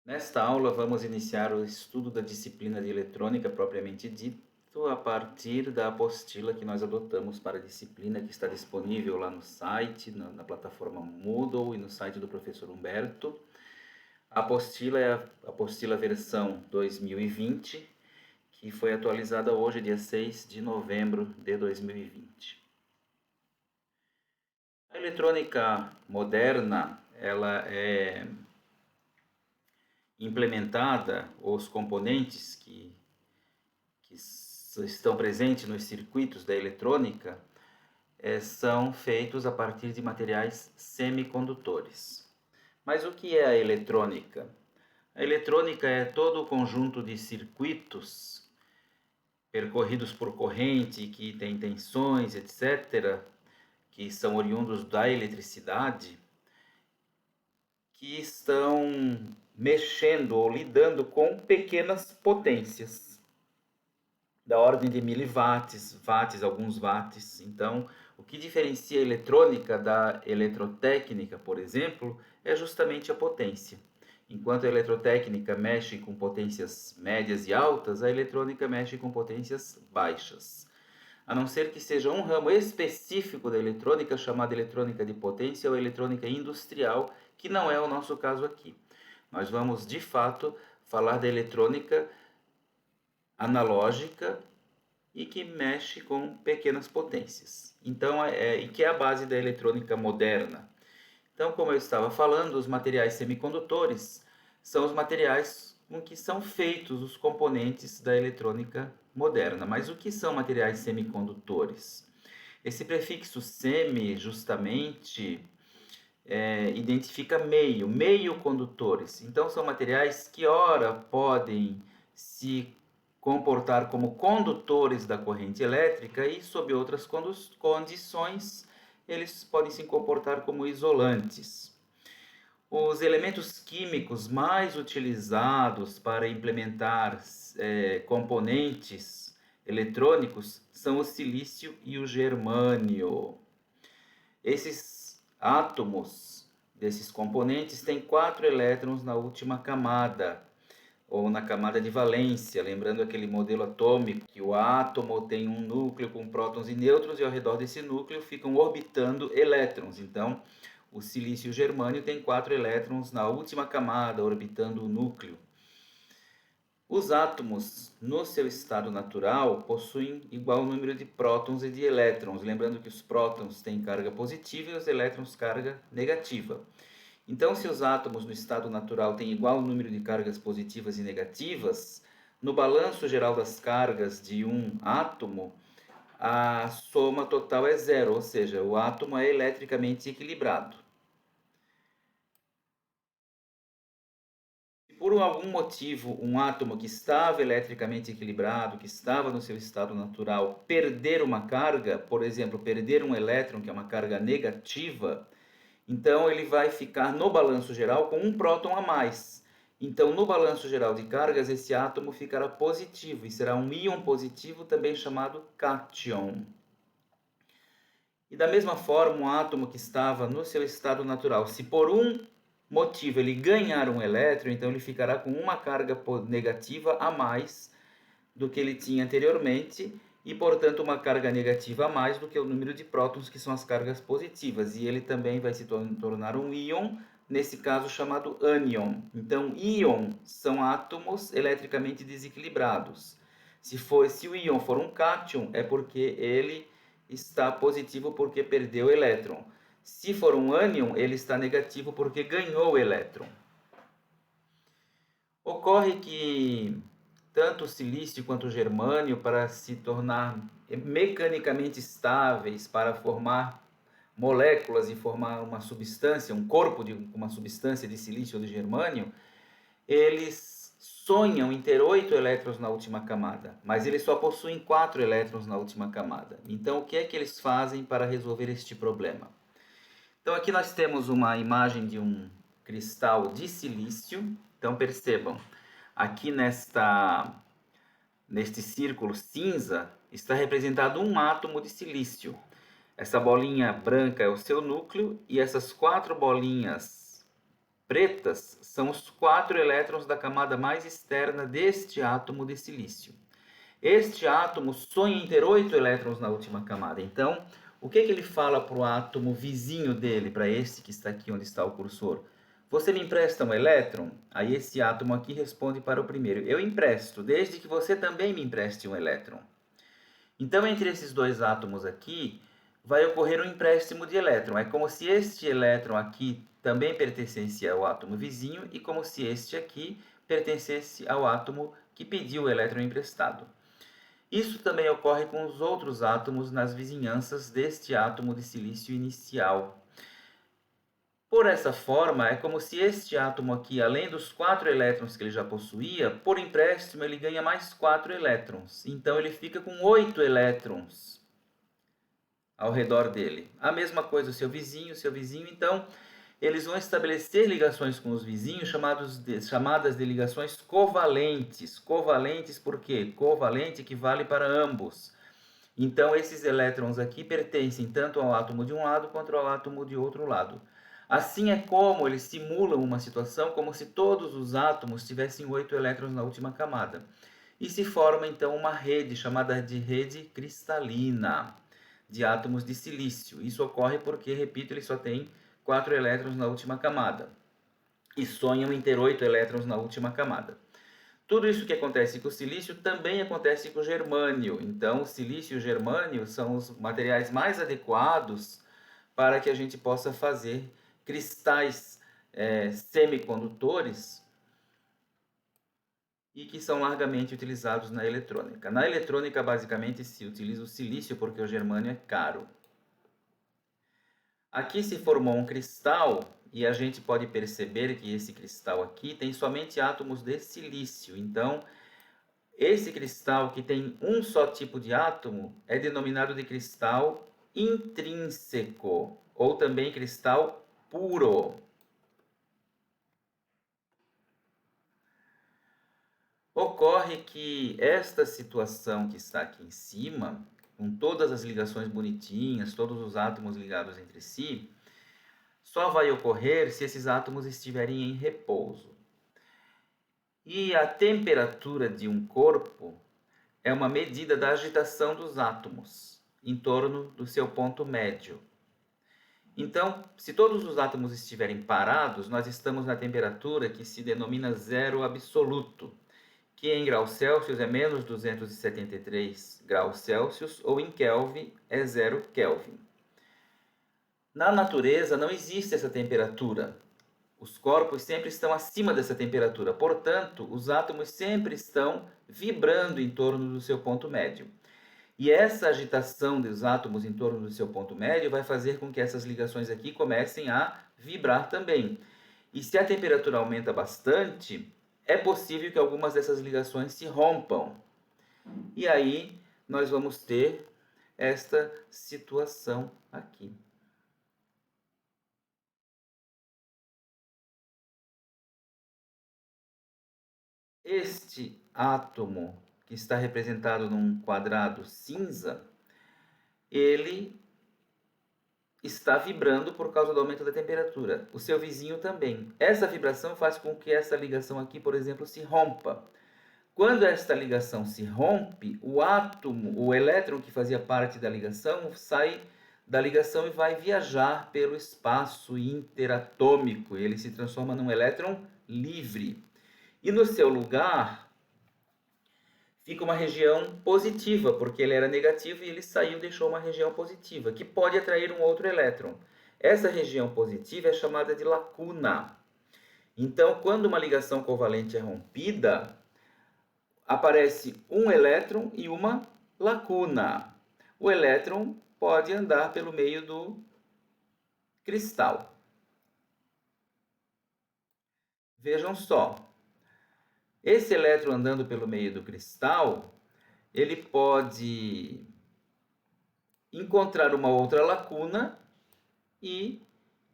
Nesta aula, vamos iniciar o estudo da disciplina de eletrônica propriamente dito, a partir da apostila que nós adotamos para a disciplina, que está disponível lá no site, na plataforma Moodle e no site do professor Humberto. A apostila é a apostila versão 2020, que foi atualizada hoje, dia 6 de novembro de 2020. A eletrônica moderna, ela é implementada, os componentes que estão presentes nos circuitos da eletrônica são feitos a partir de materiais semicondutores. Mas o que é a eletrônica? A eletrônica é todo o conjunto de circuitos percorridos por corrente, que tem tensões, etc., que são oriundos da eletricidade, que estão mexendo ou lidando com pequenas potências, da ordem de miliwatts, watts, alguns watts. Então, o que diferencia a eletrônica da eletrotécnica, por exemplo, é justamente a potência. Enquanto a eletrotécnica mexe com potências médias e altas, a eletrônica mexe com potências baixas. A não ser que seja um ramo específico da eletrônica, chamada eletrônica de potência ou eletrônica industrial, que não é o nosso caso aqui. Nós vamos, de fato, falar da eletrônica analógica e que mexe com pequenas potências. Então, e que é a base da eletrônica moderna. Então, como eu estava falando, os materiais semicondutores são os materiais com que são feitos os componentes da eletrônica moderna. Mas o que são materiais semicondutores? Esse prefixo semi, justamente, identifica meio condutores. Então, são materiais que, ora, podem se comportar como condutores da corrente elétrica e, sob outras condições, eles podem se comportar como isolantes. Os elementos químicos mais utilizados para implementar componentes eletrônicos são o silício e o germânio. Esses átomos desses componentes têm 4 elétrons na última camada, ou na camada de valência, lembrando aquele modelo atômico, que o átomo tem um núcleo com prótons e nêutrons e ao redor desse núcleo ficam orbitando elétrons. Então, o silício e o germânio têm 4 elétrons na última camada, orbitando o núcleo. Os átomos, no seu estado natural, possuem igual número de prótons e de elétrons, lembrando que os prótons têm carga positiva e os elétrons carga negativa. Então, se os átomos no estado natural têm igual número de cargas positivas e negativas, no balanço geral das cargas de um átomo, a soma total é zero, ou seja, o átomo é eletricamente equilibrado. Se por algum motivo um átomo que estava eletricamente equilibrado, que estava no seu estado natural, perder uma carga, por exemplo, perder um elétron, que é uma carga negativa, então ele vai ficar no balanço geral com um próton a mais. Então, no balanço geral de cargas, esse átomo ficará positivo e será um íon positivo, também chamado cátion. E da mesma forma, um átomo que estava no seu estado natural, se por um motivo ele ganhar um elétron, então ele ficará com uma carga negativa a mais do que ele tinha anteriormente e, portanto, uma carga negativa a mais do que o número de prótons, que são as cargas positivas. E ele também vai se tornar um íon, nesse caso chamado ânion. Então, íon são átomos eletricamente desequilibrados. Se o íon for um cátion, é porque ele está positivo porque perdeu o elétron. Se for um ânion, ele está negativo porque ganhou o elétron. Ocorre que tanto o silício quanto o germânio, para se tornar mecanicamente estáveis, para formar moléculas e formar uma substância, um corpo de uma substância de silício ou de germânio, eles sonham em ter 8 elétrons na última camada, mas eles só possuem 4 elétrons na última camada. Então, o que é que eles fazem para resolver este problema? Então, aqui nós temos uma imagem de um cristal de silício. Então, percebam, aqui neste círculo cinza está representado um átomo de silício. Essa bolinha branca é o seu núcleo e essas 4 bolinhas pretas são os 4 elétrons da camada mais externa deste átomo de silício. Este átomo sonha em ter 8 elétrons na última camada. Então, o que ele fala para o átomo vizinho dele, para esse que está aqui onde está o cursor? Você me empresta um elétron? Aí esse átomo aqui responde para o primeiro: eu empresto, desde que você também me empreste um elétron. Então, entre esses dois átomos aqui, vai ocorrer um empréstimo de elétron. É como se este elétron aqui também pertencesse ao átomo vizinho e como se este aqui pertencesse ao átomo que pediu o elétron emprestado. Isso também ocorre com os outros átomos nas vizinhanças deste átomo de silício inicial. Por essa forma, é como se este átomo aqui, além dos 4 elétrons que ele já possuía, por empréstimo ele ganha mais 4 elétrons. Então ele fica com 8 elétrons ao redor dele. A mesma coisa o seu vizinho, então eles vão estabelecer ligações com os vizinhos chamadas de ligações covalentes. Covalentes por quê? Covalente equivale para ambos. Então esses elétrons aqui pertencem tanto ao átomo de um lado quanto ao átomo de outro lado. Assim é como eles simulam uma situação como se todos os átomos tivessem 8 elétrons na última camada. E se forma então uma rede chamada de rede cristalina de átomos de silício. Isso ocorre porque, repito, ele só tem 4 elétrons na última camada. E sonham em ter 8 elétrons na última camada. Tudo isso que acontece com o silício também acontece com o germânio. Então, o silício e o germânio são os materiais mais adequados para que a gente possa fazer cristais semicondutores e que são largamente utilizados na eletrônica. Na eletrônica, basicamente, se utiliza o silício porque o germânio é caro. Aqui se formou um cristal e a gente pode perceber que esse cristal aqui tem somente átomos de silício. Então, esse cristal que tem um só tipo de átomo é denominado de cristal intrínseco ou também cristal puro. Ocorre que esta situação que está aqui em cima, com todas as ligações bonitinhas, todos os átomos ligados entre si, só vai ocorrer se esses átomos estiverem em repouso. E a temperatura de um corpo é uma medida da agitação dos átomos em torno do seu ponto médio. Então, se todos os átomos estiverem parados, nós estamos na temperatura que se denomina zero absoluto, que em graus Celsius é menos 273 graus Celsius, ou em Kelvin é 0 Kelvin. Na natureza não existe essa temperatura. Os corpos sempre estão acima dessa temperatura, portanto, os átomos sempre estão vibrando em torno do seu ponto médio. E essa agitação dos átomos em torno do seu ponto médio vai fazer com que essas ligações aqui comecem a vibrar também. E se a temperatura aumenta bastante, é possível que algumas dessas ligações se rompam. E aí nós vamos ter esta situação aqui. Este átomo, que está representado num quadrado cinza, ele está vibrando por causa do aumento da temperatura. O seu vizinho também. Essa vibração faz com que essa ligação aqui, por exemplo, se rompa. Quando esta ligação se rompe, o átomo, o elétron que fazia parte da ligação, sai da ligação e vai viajar pelo espaço interatômico. Ele se transforma num elétron livre. E no seu lugar fica uma região positiva, porque ele era negativo e ele saiu e deixou uma região positiva, que pode atrair um outro elétron. Essa região positiva é chamada de lacuna. Então, quando uma ligação covalente é rompida, aparece um elétron e uma lacuna. O elétron pode andar pelo meio do cristal. Vejam só. Esse elétron andando pelo meio do cristal, ele pode encontrar uma outra lacuna e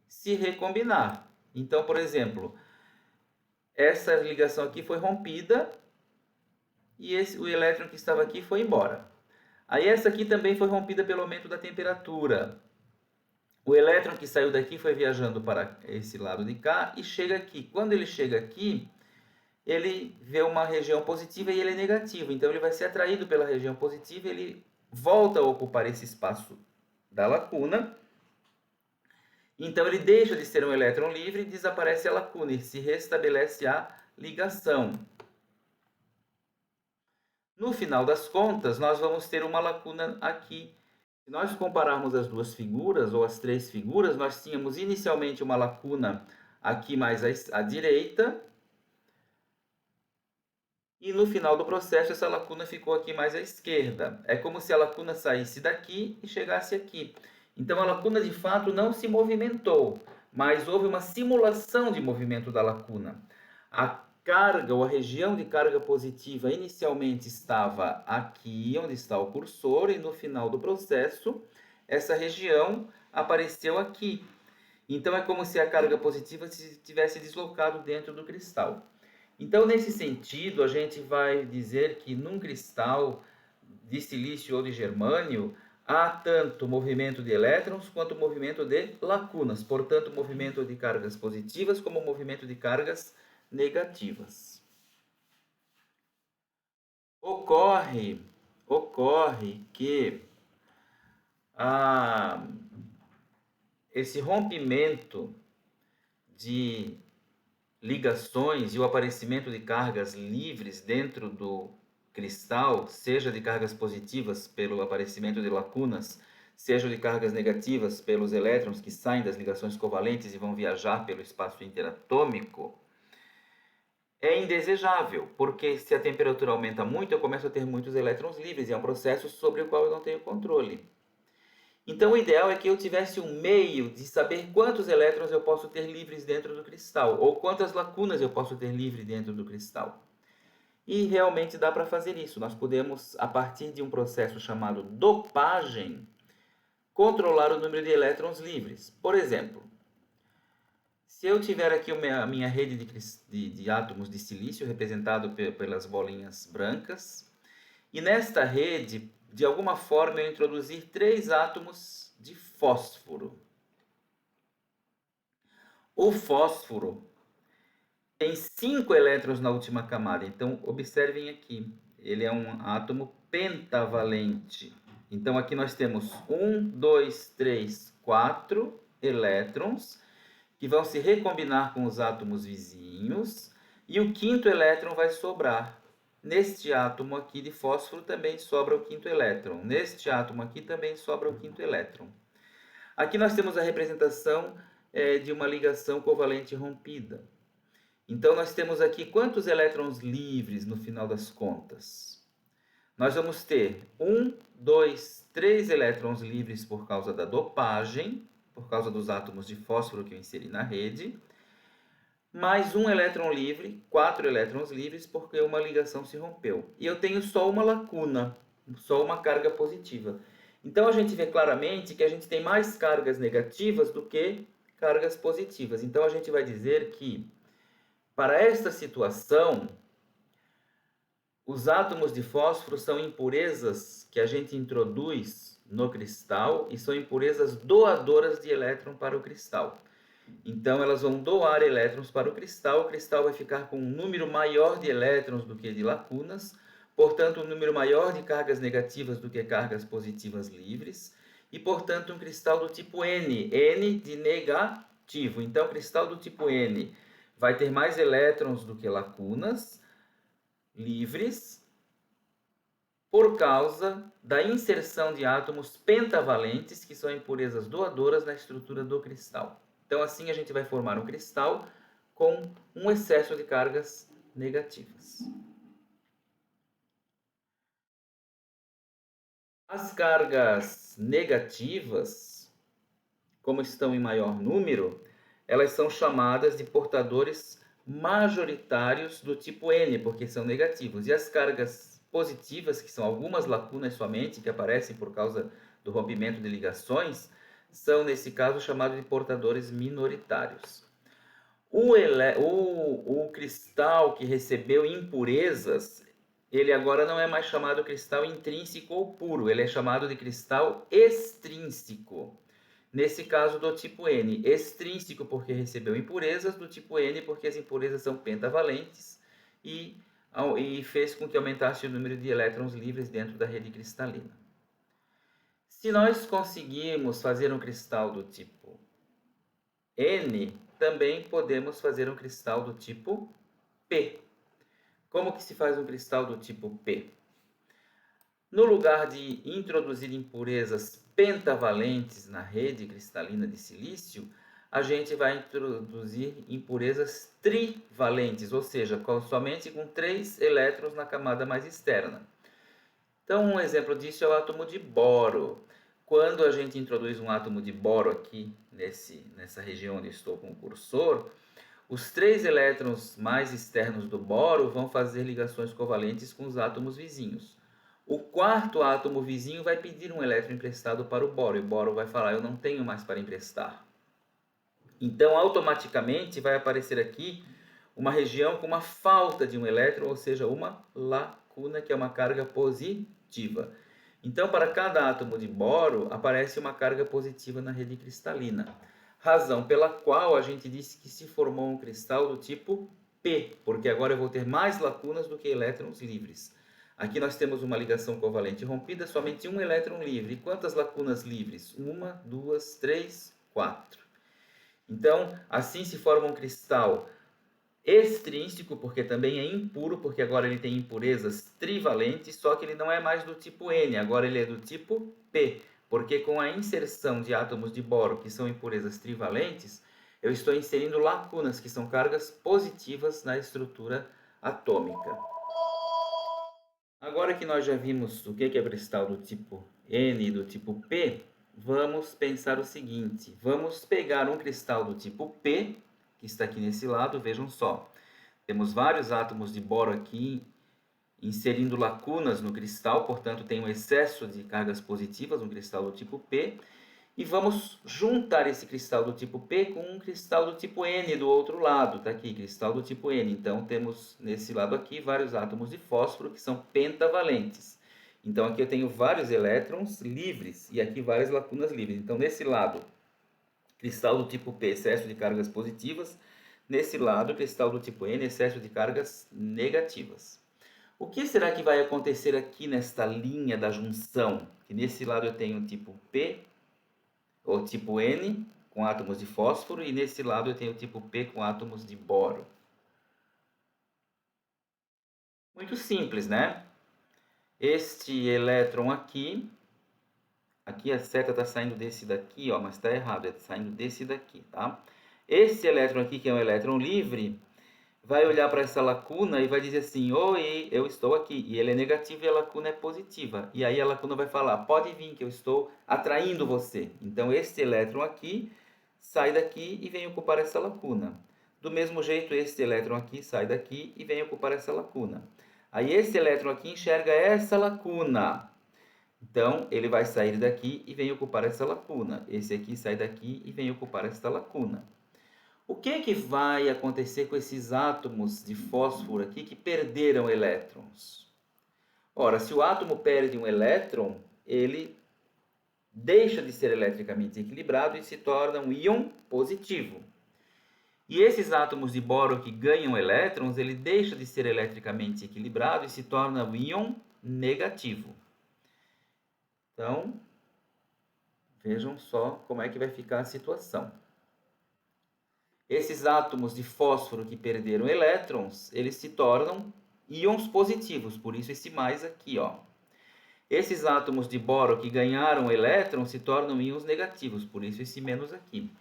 se recombinar. Então, por exemplo, essa ligação aqui foi rompida e o elétron que estava aqui foi embora. Aí essa aqui também foi rompida pelo aumento da temperatura. O elétron que saiu daqui foi viajando para esse lado de cá e chega aqui. Quando ele chega aqui, ele vê uma região positiva e ele é negativo. Então ele vai ser atraído pela região positiva e ele volta a ocupar esse espaço da lacuna. Então ele deixa de ser um elétron livre e desaparece a lacuna e se restabelece a ligação. No final das contas, nós vamos ter uma lacuna aqui. Se nós compararmos as duas figuras, ou as três figuras, nós tínhamos inicialmente uma lacuna aqui mais à direita, e no final do processo essa lacuna ficou aqui mais à esquerda. É como se a lacuna saísse daqui e chegasse aqui. Então a lacuna de fato não se movimentou, mas houve uma simulação de movimento da lacuna. A carga ou a região de carga positiva inicialmente estava aqui, onde está o cursor, e no final do processo essa região apareceu aqui. Então é como se a carga positiva se tivesse deslocado dentro do cristal. Então, nesse sentido, a gente vai dizer que num cristal de silício ou de germânio, há tanto movimento de elétrons quanto movimento de lacunas, portanto, movimento de cargas positivas como movimento de cargas negativas. Ocorre que esse rompimento de ligações e o aparecimento de cargas livres dentro do cristal, seja de cargas positivas pelo aparecimento de lacunas, seja de cargas negativas pelos elétrons que saem das ligações covalentes e vão viajar pelo espaço interatômico, é indesejável, porque se a temperatura aumenta muito, eu começo a ter muitos elétrons livres, e é um processo sobre o qual eu não tenho controle. Então, o ideal é que eu tivesse um meio de saber quantos elétrons eu posso ter livres dentro do cristal, ou quantas lacunas eu posso ter livre dentro do cristal. E realmente dá para fazer isso. Nós podemos, a partir de um processo chamado dopagem, controlar o número de elétrons livres. Por exemplo, se eu tiver aqui a minha rede de átomos de silício, representado pelas bolinhas brancas, e nesta rede, de alguma forma, eu introduzir 3 átomos de fósforo. O fósforo tem 5 elétrons na última camada, então observem aqui, ele é um átomo pentavalente. Então aqui nós temos 1, 2, 3, 4 elétrons que vão se recombinar com os átomos vizinhos e o quinto elétron vai sobrar. Neste átomo aqui de fósforo também sobra o quinto elétron. Neste átomo aqui também sobra o quinto elétron. Aqui nós temos a representação de uma ligação covalente rompida. Então, nós temos aqui quantos elétrons livres no final das contas? Nós vamos ter 1, 2, 3 elétrons livres por causa da dopagem, por causa dos átomos de fósforo que eu inseri na rede, mais um elétron livre, 4 elétrons livres, porque uma ligação se rompeu. E eu tenho só uma lacuna, só uma carga positiva. Então, a gente vê claramente que a gente tem mais cargas negativas do que cargas positivas. Então, a gente vai dizer que, para esta situação, os átomos de fósforo são impurezas que a gente introduz no cristal e são impurezas doadoras de elétron para o cristal. Então, elas vão doar elétrons para o cristal vai ficar com um número maior de elétrons do que de lacunas, portanto, um número maior de cargas negativas do que cargas positivas livres, e, portanto, um cristal do tipo N, N de negativo. Então, o cristal do tipo N vai ter mais elétrons do que lacunas livres, por causa da inserção de átomos pentavalentes, que são impurezas doadoras na estrutura do cristal. Então, assim, a gente vai formar um cristal com um excesso de cargas negativas. As cargas negativas, como estão em maior número, elas são chamadas de portadores majoritários do tipo N, porque são negativos. E as cargas positivas, que são algumas lacunas somente, que aparecem por causa do rompimento de ligações, são, nesse caso, chamados de portadores minoritários. O cristal que recebeu impurezas, ele agora não é mais chamado cristal intrínseco ou puro, ele é chamado de cristal extrínseco. Nesse caso do tipo N, extrínseco porque recebeu impurezas, do tipo N porque as impurezas são pentavalentes e fez com que aumentasse o número de elétrons livres dentro da rede cristalina. Se nós conseguirmos fazer um cristal do tipo N, também podemos fazer um cristal do tipo P. Como que se faz um cristal do tipo P? No lugar de introduzir impurezas pentavalentes na rede cristalina de silício, a gente vai introduzir impurezas trivalentes, ou seja, somente com 3 elétrons na camada mais externa. Então, um exemplo disso é o átomo de boro. Quando a gente introduz um átomo de boro aqui nessa região onde estou com o cursor, os 3 elétrons mais externos do boro vão fazer ligações covalentes com os átomos vizinhos. O quarto átomo vizinho vai pedir um elétron emprestado para o boro, e o boro vai falar, eu não tenho mais para emprestar. Então, automaticamente, vai aparecer aqui uma região com uma falta de um elétron, ou seja, uma lacuna, que é uma carga positiva. Então, para cada átomo de boro, aparece uma carga positiva na rede cristalina. Razão pela qual a gente disse que se formou um cristal do tipo P, porque agora eu vou ter mais lacunas do que elétrons livres. Aqui nós temos uma ligação covalente rompida, somente um elétron livre. E quantas lacunas livres? 1, 2, 3, 4. Então, assim se forma um cristal extrínseco, porque também é impuro, porque agora ele tem impurezas trivalentes, só que ele não é mais do tipo N, agora ele é do tipo P, porque com a inserção de átomos de boro, que são impurezas trivalentes, eu estou inserindo lacunas, que são cargas positivas na estrutura atômica. Agora que nós já vimos o que é cristal do tipo N e do tipo P, vamos pensar o seguinte, vamos pegar um cristal do tipo P, que está aqui nesse lado, vejam só, temos vários átomos de boro aqui inserindo lacunas no cristal, portanto tem um excesso de cargas positivas no cristal do tipo P, e vamos juntar esse cristal do tipo P com um cristal do tipo N do outro lado. Está aqui, cristal do tipo N. Então, temos nesse lado aqui vários átomos de fósforo que são pentavalentes. Então, aqui eu tenho vários elétrons livres e aqui várias lacunas livres. Então, nesse lado, cristal do tipo P, excesso de cargas positivas. Nesse lado, cristal do tipo N, excesso de cargas negativas. O que será que vai acontecer aqui nesta linha da junção? Que nesse lado eu tenho o tipo P, o tipo N, com átomos de fósforo, e nesse lado eu tenho o tipo P com átomos de boro. Muito simples, né? Este elétron aqui a seta está saindo desse daqui, ó, mas está errado, está saindo desse daqui, tá? Esse elétron aqui, que é um elétron livre, vai olhar para essa lacuna e vai dizer assim, oi, eu estou aqui. E ele é negativo e a lacuna é positiva. E aí a lacuna vai falar, pode vir que eu estou atraindo você. Então esse elétron aqui sai daqui e vem ocupar essa lacuna. Do mesmo jeito, esse elétron aqui sai daqui e vem ocupar essa lacuna. Aí esse elétron aqui enxerga essa lacuna. Então ele vai sair daqui e vem ocupar essa lacuna. Esse aqui sai daqui e vem ocupar essa lacuna. O que vai acontecer com esses átomos de fósforo aqui que perderam elétrons? Ora, se o átomo perde um elétron, ele deixa de ser eletricamente equilibrado e se torna um íon positivo. E esses átomos de boro que ganham elétrons, ele deixa de ser eletricamente equilibrado e se torna um íon negativo. Então, vejam só como é que vai ficar a situação. Esses átomos de fósforo que perderam elétrons, eles se tornam íons positivos, por isso esse mais aqui, ó. Esses átomos de boro que ganharam elétrons se tornam íons negativos, por isso esse menos aqui.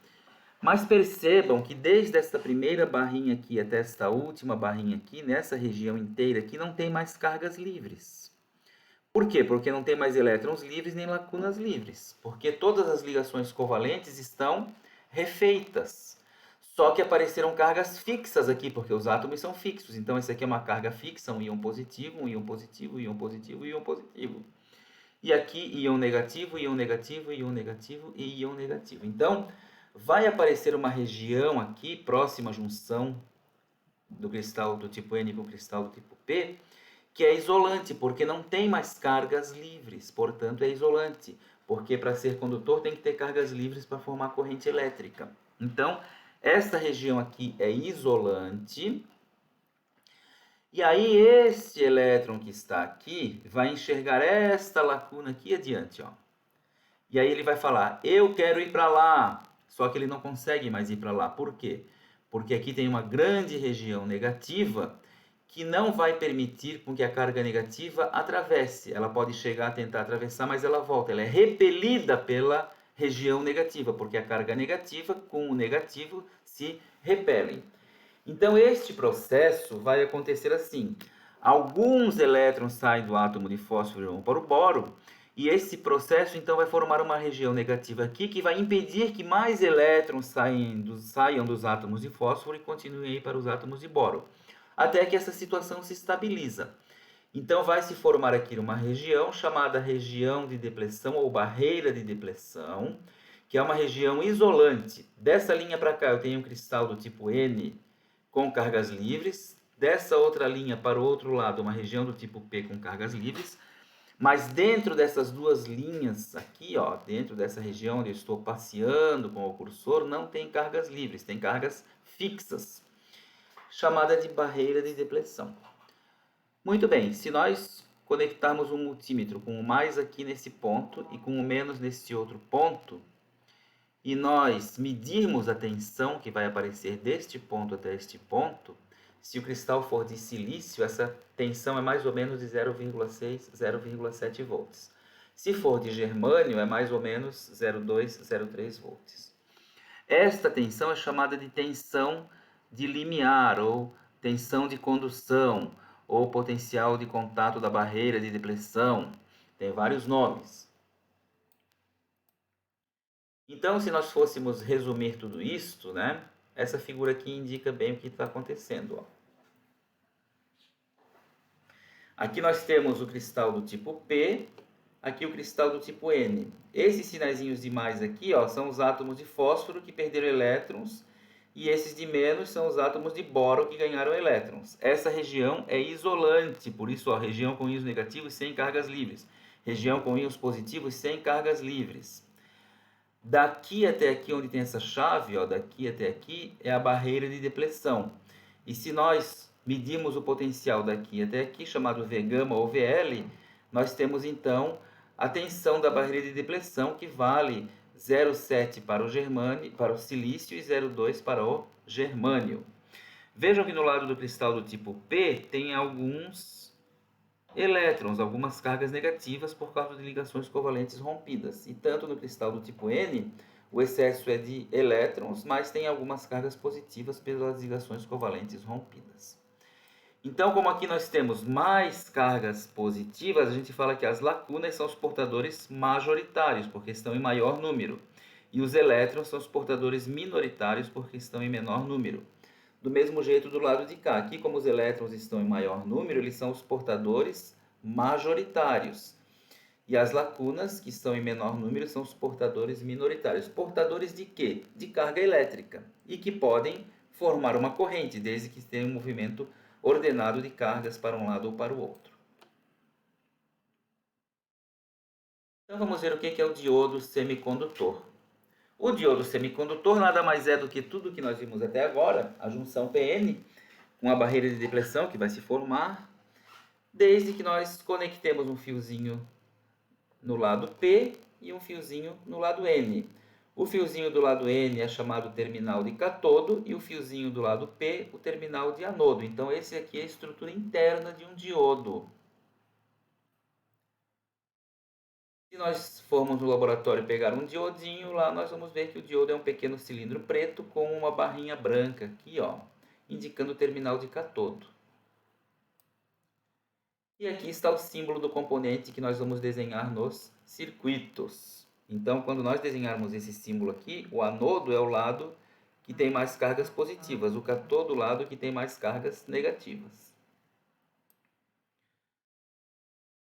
Mas percebam que desde esta primeira barrinha aqui até esta última barrinha aqui, nessa região inteira aqui, não tem mais cargas livres. Por quê? Porque não tem mais elétrons livres nem lacunas livres. Porque todas as ligações covalentes estão refeitas. Só que apareceram cargas fixas aqui, porque os átomos são fixos. Então, esse aqui é uma carga fixa, um íon positivo, um íon positivo, um íon positivo, um íon positivo. E aqui, íon negativo, íon negativo, íon negativo e íon negativo. Então, vai aparecer uma região aqui, próxima à junção do cristal do tipo N com o cristal do tipo P, que é isolante, porque não tem mais cargas livres, portanto é isolante. porque para ser condutor tem que ter cargas livres para formar corrente elétrica. Então, esta região aqui é isolante. E aí este elétron que está aqui vai enxergar esta lacuna aqui adiante, ó. E aí ele vai falar: eu quero ir para lá. Só que ele não consegue mais ir para lá. Por quê? Porque aqui tem uma grande região negativa que não vai permitir com que a carga negativa atravesse. Ela pode chegar a tentar atravessar, mas ela volta. Ela é repelida pela região negativa, porque a carga negativa com o negativo se repelem. Então, este processo vai acontecer assim. Alguns elétrons saem do átomo de fósforo e vão para o boro, e esse processo então vai formar uma região negativa aqui que vai impedir que mais elétrons saiam dos átomos de fósforo e continuem aí para os átomos de boro, até que essa situação se estabiliza. Então vai se formar aqui uma região chamada região de depressão ou barreira de depressão, que é uma região isolante. Dessa linha para cá eu tenho um cristal do tipo N com cargas livres, dessa outra linha para o outro lado uma região do tipo P com cargas livres, mas dentro dessas duas linhas aqui, ó, dentro dessa região onde eu estou passeando com o cursor, não tem cargas livres, tem cargas fixas, chamada de barreira de depressão. Muito bem, se nós conectarmos um multímetro com o mais aqui nesse ponto e com o menos nesse outro ponto, e nós medirmos a tensão que vai aparecer deste ponto até este ponto, se o cristal for de silício, essa tensão é mais ou menos de 0,6, 0,7 volts. Se for de germânio, é mais ou menos 0,2, 0,3 volts. Esta tensão é chamada de tensão de limiar, ou tensão de condução, ou potencial de contato da barreira de depressão. Tem vários nomes. Então, se nós fôssemos resumir tudo isto, né? Essa figura aqui indica bem o que está acontecendo, ó. Aqui nós temos o cristal do tipo P, aqui o cristal do tipo N. Esses sinaizinhos de mais aqui, ó, são os átomos de fósforo que perderam elétrons, e esses de menos são os átomos de boro que ganharam elétrons. Essa região é isolante, por isso, ó, região com íons negativos sem cargas livres, região com íons positivos sem cargas livres. Daqui até aqui, onde tem essa chave, ó, daqui até aqui, é a barreira de depressão. E se nós medimos o potencial daqui até aqui, chamado V' ou VL, nós temos então a tensão da barreira de depressão, que vale 0,7 para o germânio, para o silício, e 0,2 para o germânio. Vejam que no lado do cristal do tipo P tem alguns elétrons, algumas cargas negativas por causa de ligações covalentes rompidas. E tanto no cristal do tipo N, o excesso é de elétrons, mas tem algumas cargas positivas pelas ligações covalentes rompidas. Então, como aqui nós temos mais cargas positivas, a gente fala que as lacunas são os portadores majoritários, porque estão em maior número. E os elétrons são os portadores minoritários, porque estão em menor número. Do mesmo jeito do lado de cá. Aqui, como os elétrons estão em maior número, eles são os portadores majoritários. E as lacunas, que estão em menor número, são os portadores minoritários. Portadores de quê? De carga elétrica. E que podem formar uma corrente, desde que tenham um movimento ordenado de cargas para um lado ou para o outro. Então, vamos ver o que é o diodo semicondutor. O diodo semicondutor nada mais é do que tudo que nós vimos até agora, a junção PN, com a barreira de depressão que vai se formar, desde que nós conectemos um fiozinho no lado P e um fiozinho no lado N. O fiozinho do lado N é chamado terminal de catodo e o fiozinho do lado P, o terminal de anodo. Então, esse aqui é a estrutura interna de um diodo. Se nós formos no laboratório pegar um diodinho, lá nós vamos ver que o diodo é um pequeno cilindro preto com uma barrinha branca aqui, ó, indicando o terminal de catodo. E aqui está o símbolo do componente que nós vamos desenhar nos circuitos. Então, quando nós desenharmos esse símbolo aqui, o anodo é o lado que tem mais cargas positivas, o catodo o lado que tem mais cargas negativas.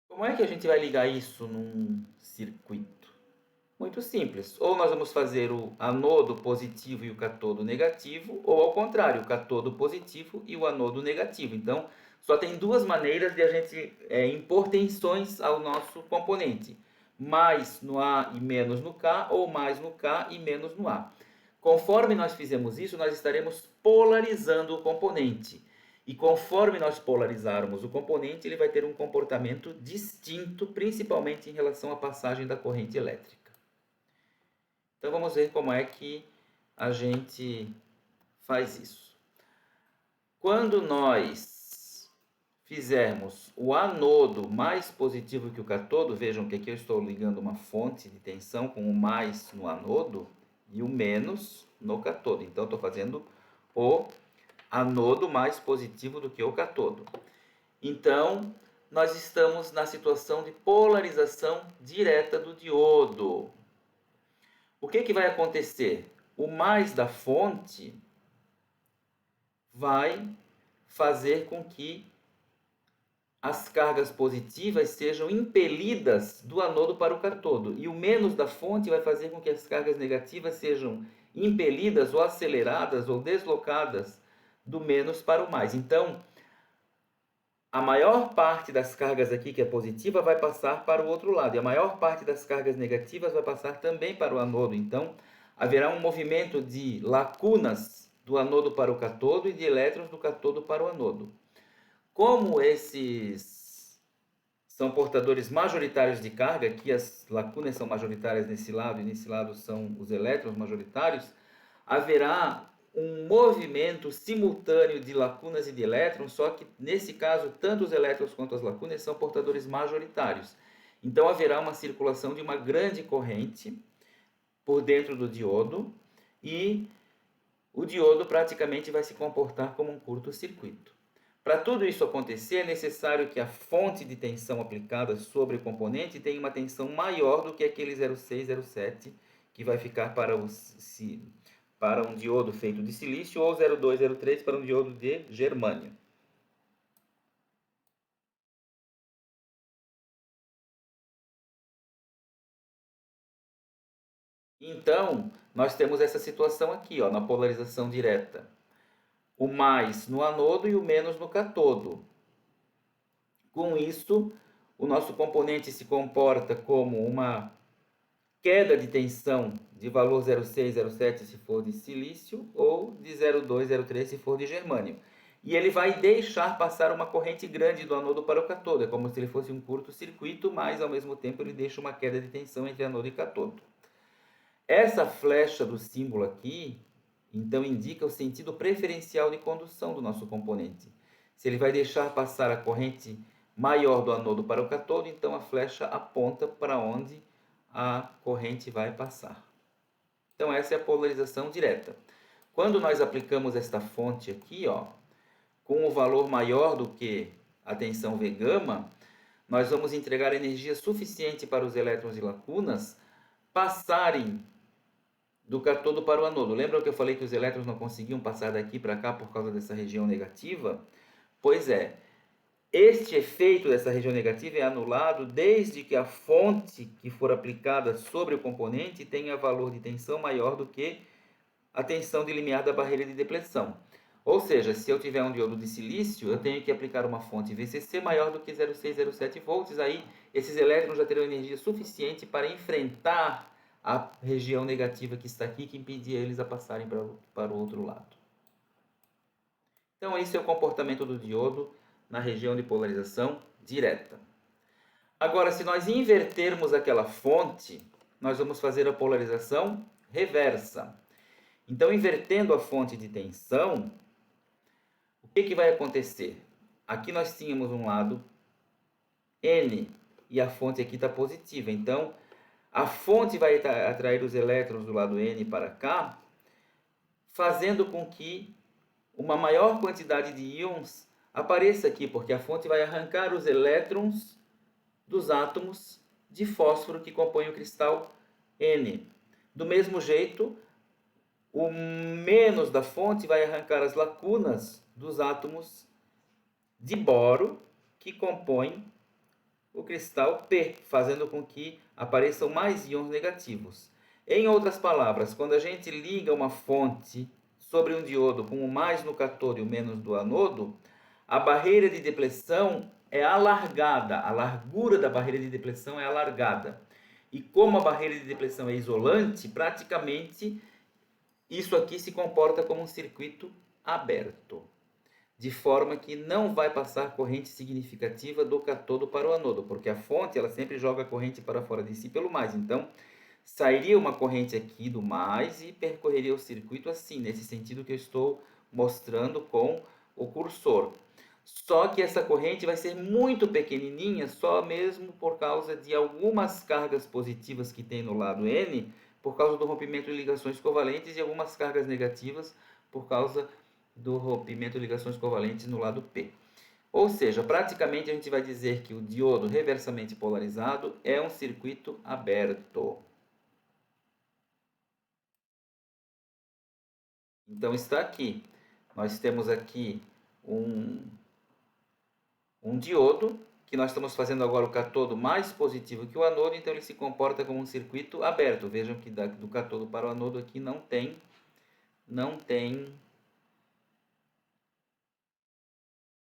Como é que a gente vai ligar isso num circuito? Muito simples. Ou nós vamos fazer o anodo positivo e o catodo negativo, ou ao contrário, o catodo positivo e o anodo negativo. Então, só tem duas maneiras de a gente impor tensões ao nosso componente. mais no A e menos no K, ou mais no K e menos no A. Conforme nós fizemos isso, nós estaremos polarizando o componente. E conforme nós polarizarmos o componente, ele vai ter um comportamento distinto, principalmente em relação à passagem da corrente elétrica. Então vamos ver como é que a gente faz isso. Quando nós fizermos o anodo mais positivo que o catodo, vejam que aqui eu estou ligando uma fonte de tensão com o mais no anodo e o menos no catodo. Então, estou fazendo o anodo mais positivo do que o catodo. Então, nós estamos na situação de polarização direta do diodo. O que vai acontecer? O mais da fonte vai fazer com que as cargas positivas sejam impelidas do anodo para o catodo. E o menos da fonte vai fazer com que as cargas negativas sejam impelidas ou aceleradas ou deslocadas do menos para o mais. Então, a maior parte das cargas aqui, que é positiva, vai passar para o outro lado. E a maior parte das cargas negativas vai passar também para o anodo. Então, haverá um movimento de lacunas do anodo para o catodo e de elétrons do catodo para o anodo. Como esses são portadores majoritários de carga, aqui as lacunas são majoritárias nesse lado e nesse lado são os elétrons majoritários, haverá um movimento simultâneo de lacunas e de elétrons, só que nesse caso tanto os elétrons quanto as lacunas são portadores majoritários. Então haverá uma circulação de uma grande corrente por dentro do diodo e o diodo praticamente vai se comportar como um curto-circuito. Para tudo isso acontecer, é necessário que a fonte de tensão aplicada sobre o componente tenha uma tensão maior do que aquele 0,607, que vai ficar para um diodo feito de silício, ou 0,203 para um diodo de germânio. Então, nós temos essa situação aqui, ó, na polarização direta. O mais no anodo e o menos no catodo. Com isso, o nosso componente se comporta como uma queda de tensão de valor 0,6, 0,7 se for de silício ou de 0,2, 0,3 se for de germânio. E ele vai deixar passar uma corrente grande do anodo para o catodo. É como se ele fosse um curto-circuito, mas ao mesmo tempo ele deixa uma queda de tensão entre anodo e catodo. Essa flecha do símbolo aqui, então, indica o sentido preferencial de condução do nosso componente. Se ele vai deixar passar a corrente maior do anodo para o catodo, então a flecha aponta para onde a corrente vai passar. Então, essa é a polarização direta. Quando nós aplicamos esta fonte aqui, ó, com o valor maior do que a tensão V gama, nós vamos entregar energia suficiente para os elétrons e lacunas passarem do catodo para o anodo. Lembram que eu falei que os elétrons não conseguiam passar daqui para cá por causa dessa região negativa? Pois é, este efeito dessa região negativa é anulado desde que a fonte que for aplicada sobre o componente tenha valor de tensão maior do que a tensão de limiar da barreira de depleção. Ou seja, se eu tiver um diodo de silício, eu tenho que aplicar uma fonte VCC maior do que 0,607 volts, aí esses elétrons já terão energia suficiente para enfrentar a região negativa que está aqui, que impedia eles a passarem para o outro lado. Então, esse é o comportamento do diodo na região de polarização direta. Agora, se nós invertermos aquela fonte, nós vamos fazer a polarização reversa. Então, invertendo a fonte de tensão, o que vai acontecer? Aqui nós tínhamos um lado N e a fonte aqui está positiva. Então, a fonte vai atrair os elétrons do lado N para cá, fazendo com que uma maior quantidade de íons apareça aqui, porque a fonte vai arrancar os elétrons dos átomos de fósforo que compõem o cristal N. Do mesmo jeito, o menos da fonte vai arrancar as lacunas dos átomos de boro que compõem o cristal P, fazendo com que apareçam mais íons negativos. Em outras palavras, quando a gente liga uma fonte sobre um diodo com o mais no catodo e o menos do anodo, a barreira de depleção é alargada, a largura da barreira de depleção é alargada. E como a barreira de depressão é isolante, praticamente isso aqui se comporta como um circuito aberto, de forma que não vai passar corrente significativa do cátodo para o anodo, porque a fonte ela sempre joga a corrente para fora de si pelo mais. Então, sairia uma corrente aqui do mais e percorreria o circuito assim, nesse sentido que eu estou mostrando com o cursor. Só que essa corrente vai ser muito pequenininha, só mesmo por causa de algumas cargas positivas que tem no lado N, por causa do rompimento de ligações covalentes, e algumas cargas negativas por causa do rompimento de ligações covalentes no lado P. Ou seja, praticamente a gente vai dizer que o diodo reversamente polarizado é um circuito aberto. Então está aqui. Nós temos aqui um diodo, que nós estamos fazendo agora o cátodo mais positivo que o anodo, então ele se comporta como um circuito aberto. Vejam que do cátodo para o anodo aqui não tem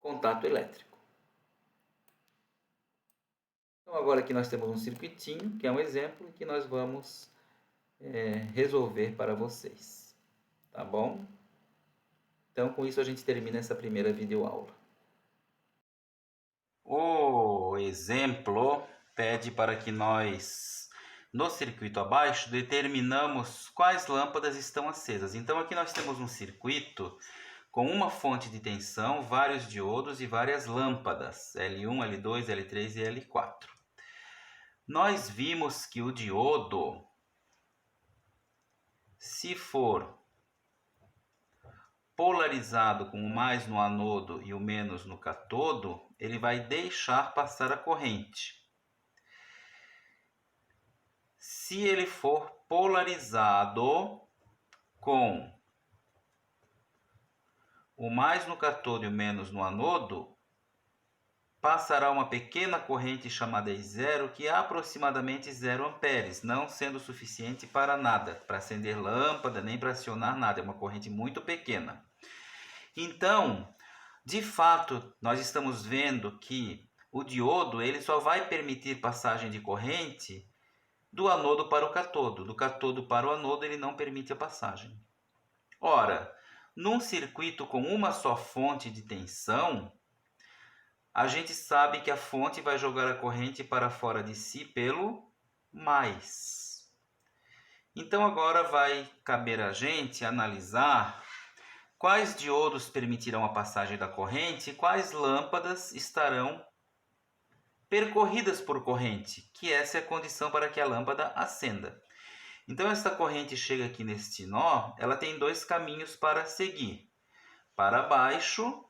contato elétrico. Então agora aqui nós temos um circuitinho, que é um exemplo, que nós vamos resolver para vocês. Tá bom? Então com isso a gente termina essa primeira videoaula. O exemplo pede para que nós, no circuito abaixo, determinamos quais lâmpadas estão acesas. Então aqui nós temos um circuito com uma fonte de tensão, vários diodos e várias lâmpadas, L1, L2, L3 e L4. Nós vimos que o diodo, se for polarizado com o mais no anodo e o menos no cátodo, ele vai deixar passar a corrente. Se ele for polarizado com o mais no cátodo e o menos no anodo, passará uma pequena corrente chamada I0, que é aproximadamente 0 amperes, não sendo suficiente para nada, para acender lâmpada, nem para acionar nada, é uma corrente muito pequena. Então, de fato, nós estamos vendo que o diodo ele só vai permitir passagem de corrente do anodo para o cátodo. Do cátodo para o anodo ele não permite a passagem. Ora, num circuito com uma só fonte de tensão, a gente sabe que a fonte vai jogar a corrente para fora de si pelo mais. Então agora vai caber a gente analisar quais diodos permitirão a passagem da corrente e quais lâmpadas estarão percorridas por corrente, que essa é a condição para que a lâmpada acenda. Então essa corrente chega aqui neste nó, ela tem dois caminhos para seguir, para baixo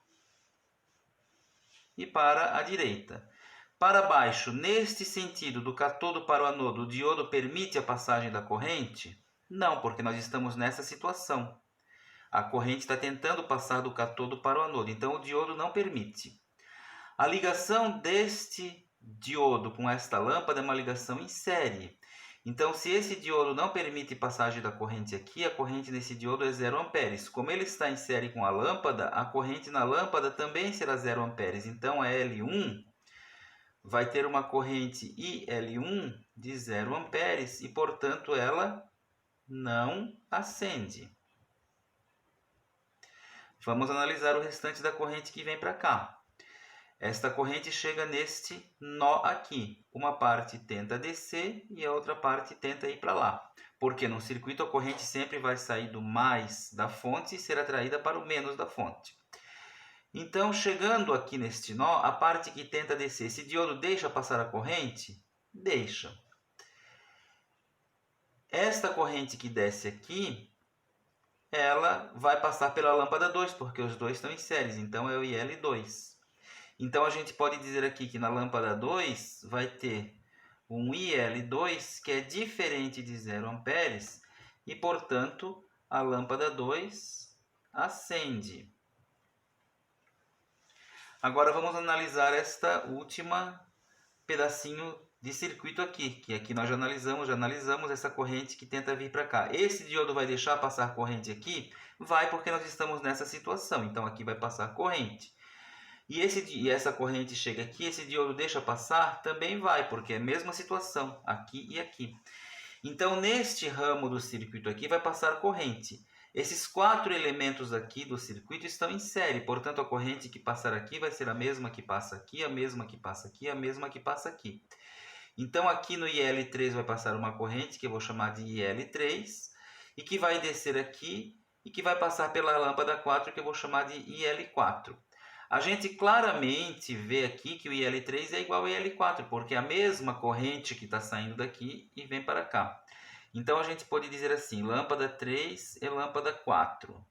e para a direita. Para baixo, neste sentido, do cátodo para o anodo, o diodo permite a passagem da corrente? Não, porque nós estamos nessa situação. A corrente está tentando passar do cátodo para o anodo, então o diodo não permite. A ligação deste diodo com esta lâmpada é uma ligação em série. Então, se esse diodo não permite passagem da corrente aqui, a corrente nesse diodo é 0 amperes. Como ele está em série com a lâmpada, a corrente na lâmpada também será 0 amperes. Então, a L1 vai ter uma corrente IL1 de 0 amperes e, portanto, ela não acende. Vamos analisar o restante da corrente que vem para cá. Esta corrente chega neste nó aqui. Uma parte tenta descer e a outra parte tenta ir para lá. Porque no circuito a corrente sempre vai sair do mais da fonte e ser atraída para o menos da fonte. Então, chegando aqui neste nó, a parte que tenta descer, esse diodo deixa passar a corrente? Deixa. Esta corrente que desce aqui, ela vai passar pela lâmpada 2, porque os dois estão em séries, então é o IL2. Então, a gente pode dizer aqui que na lâmpada 2 vai ter um IL2 que é diferente de 0 amperes e, portanto, a lâmpada 2 acende. Agora, vamos analisar esta última pedacinho de circuito aqui, que aqui nós já analisamos essa corrente que tenta vir para cá. Esse diodo vai deixar passar corrente aqui? Vai, porque nós estamos nessa situação, então aqui vai passar corrente. E essa corrente chega aqui, esse diodo deixa passar, também vai, porque é a mesma situação, aqui e aqui. Então, neste ramo do circuito aqui vai passar corrente. Esses 4 elementos aqui do circuito estão em série, portanto, a corrente que passar aqui vai ser a mesma que passa aqui, a mesma que passa aqui, a mesma que passa aqui. Então, aqui no IL3 vai passar uma corrente que eu vou chamar de IL3, e que vai descer aqui e que vai passar pela lâmpada 4, que eu vou chamar de IL4. A gente claramente vê aqui que o IL3 é igual ao IL4, porque é a mesma corrente que está saindo daqui e vem para cá. Então, a gente pode dizer assim, lâmpada 3 e lâmpada 4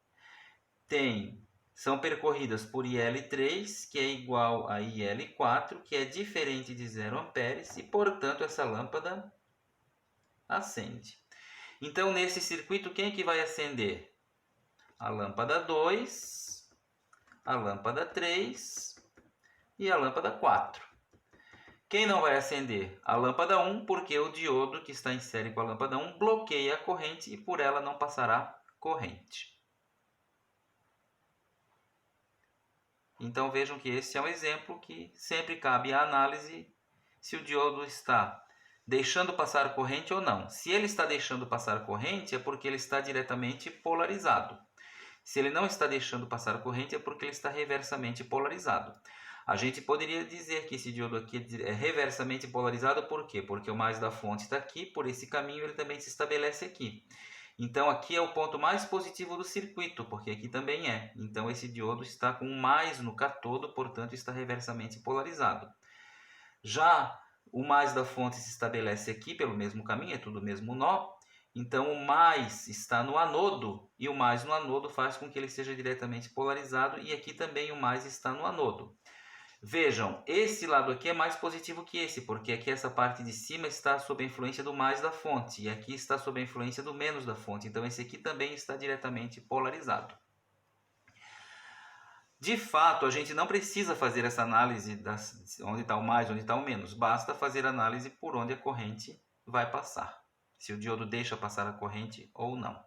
são percorridas por IL3, que é igual a IL4, que é diferente de 0 amperes, e, portanto, essa lâmpada acende. Então, nesse circuito, quem é que vai acender? A lâmpada 2, a lâmpada 3 e a lâmpada 4. Quem não vai acender? A lâmpada 1, porque o diodo que está em série com a lâmpada 1 bloqueia a corrente e por ela não passará corrente. Então vejam que esse é um exemplo que sempre cabe à análise se o diodo está deixando passar corrente ou não. Se ele está deixando passar corrente é porque ele está diretamente polarizado. Se ele não está deixando passar corrente é porque ele está reversamente polarizado. A gente poderia dizer que esse diodo aqui é reversamente polarizado, por quê? Porque o mais da fonte está aqui, por esse caminho ele também se estabelece aqui. Então aqui é o ponto mais positivo do circuito, porque aqui também é. Então esse diodo está com um mais no cátodo, portanto está reversamente polarizado. Já o mais da fonte se estabelece aqui pelo mesmo caminho, é tudo o mesmo nó. Então o mais está no anodo, e o mais no anodo faz com que ele seja diretamente polarizado, e aqui também o mais está no anodo. Vejam, esse lado aqui é mais positivo que esse, porque aqui essa parte de cima está sob a influência do mais da fonte, e aqui está sob a influência do menos da fonte, então esse aqui também está diretamente polarizado. De fato, a gente não precisa fazer essa análise onde está o mais, onde está o menos, basta fazer análise por onde a corrente vai passar, se o diodo deixa passar a corrente ou não.